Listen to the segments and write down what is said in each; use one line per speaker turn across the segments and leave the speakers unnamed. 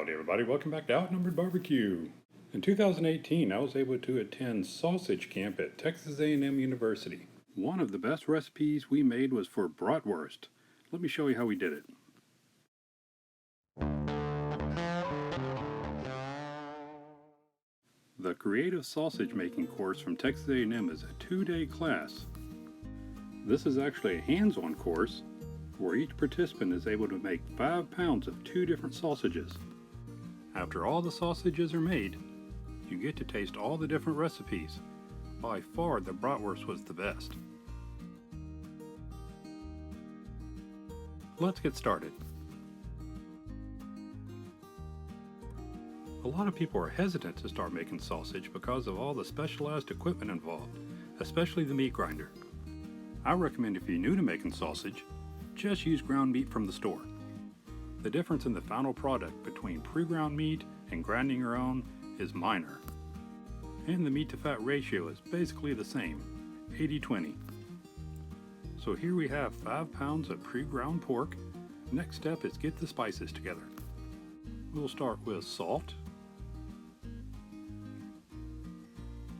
Howdy everybody, welcome back to Outnumbered Barbecue. In 2018, I was able to attend sausage camp at Texas A&M University. One of the best recipes we made was for Bratwurst. Let me show you how we did it. The Creative Sausage Making course from Texas A&M is a 2-day class. This is actually a hands-on course where each participant is able to make 5 pounds of 2 different sausages. After all the sausages are made, you get to taste all the different recipes. By far, the Bratwurst was the best. Let's get started. A lot of people are hesitant to start making sausage because of all the specialized equipment involved, especially the meat grinder. I recommend if you're new to making sausage, just use ground meat from the store. The difference in the final product between pre-ground meat and grinding your own is minor. And the meat to fat ratio is basically the same, 80-20. So here we have 5 pounds of pre-ground pork. Next step is get the spices together. We'll start with salt,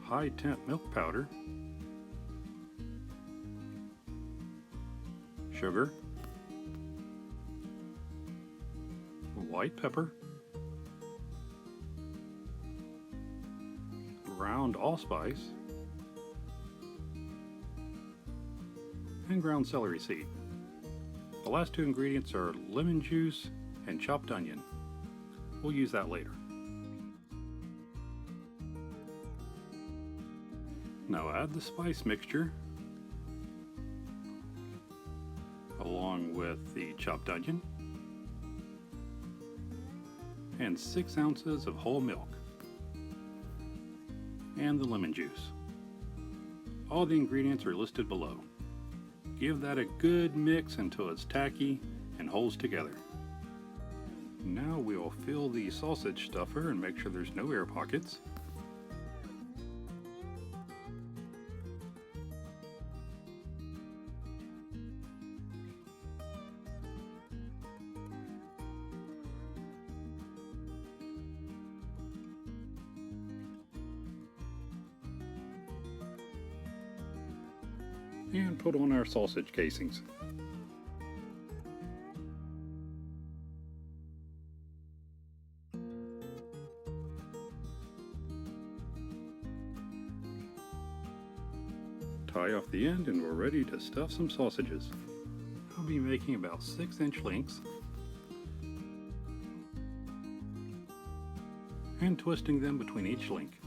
high temp milk powder, sugar, white pepper, ground allspice, and ground celery seed. The last 2 ingredients are lemon juice and chopped onion. We'll use that later. Now add the spice mixture along with the chopped onion and 6 ounces of whole milk and the lemon juice. All the ingredients are listed below. Give that a good mix until it's tacky and holds together. Now we'll fill the sausage stuffer and make sure there's no air pockets. And put on our sausage casings. Tie off the end and we're ready to stuff some sausages. I'll be making about 6-inch lengths and twisting them between each link.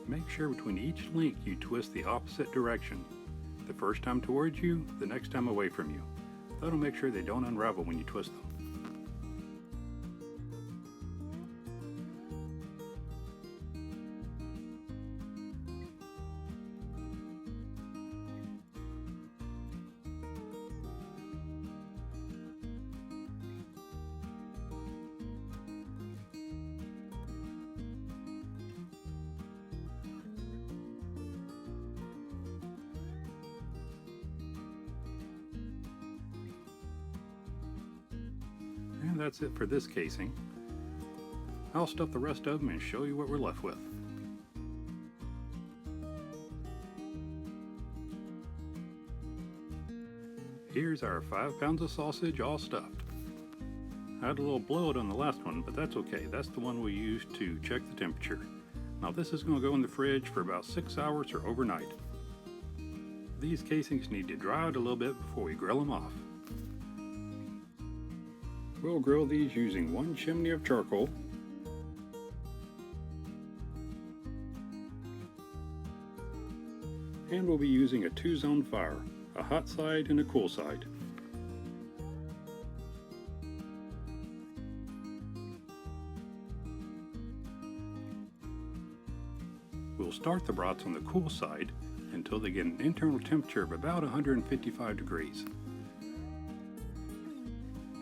Make sure between each link you twist the opposite direction. The first time towards you, the next time away from you. That'll make sure they don't unravel when you twist them. And that's it for this casing. I'll stuff the rest of them and show you what we're left with. Here's our 5 pounds of sausage all stuffed. I had a little blowout on the last one, but that's okay. That's the one we used to check the temperature. Now this is going to go in the fridge for about 6 hours or overnight. These casings need to dry out a little bit before we grill them off. We'll grill these using 1 chimney of charcoal, and we'll be using a 2-zone fire, a hot side and a cool side. We'll start the brats on the cool side until they get an internal temperature of about 155 degrees.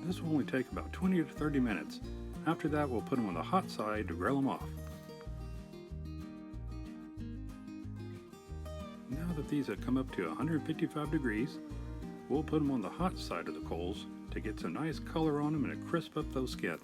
This will only take about 20 to 30 minutes. After that, we'll put them on the hot side to grill them off. Now that these have come up to 155 degrees, we'll put them on the hot side of the coals to get some nice color on them and to crisp up those skins.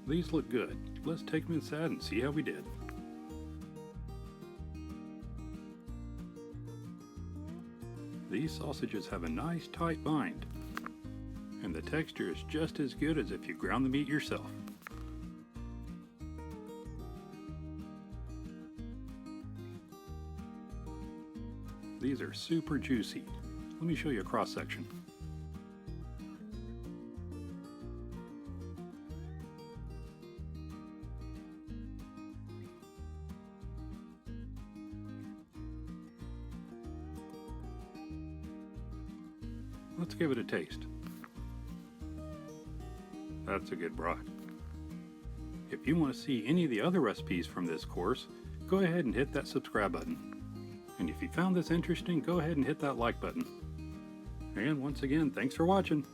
These look good. Let's take them inside and see how we did. These sausages have a nice tight bind, and the texture is just as good as if you ground the meat yourself. These are super juicy. Let me show you a cross section. Let's give it a taste. That's a good broth. If you want to see any of the other recipes from this course, go ahead and hit that subscribe button. And if you found this interesting, go ahead and hit that like button. And once again, thanks for watching.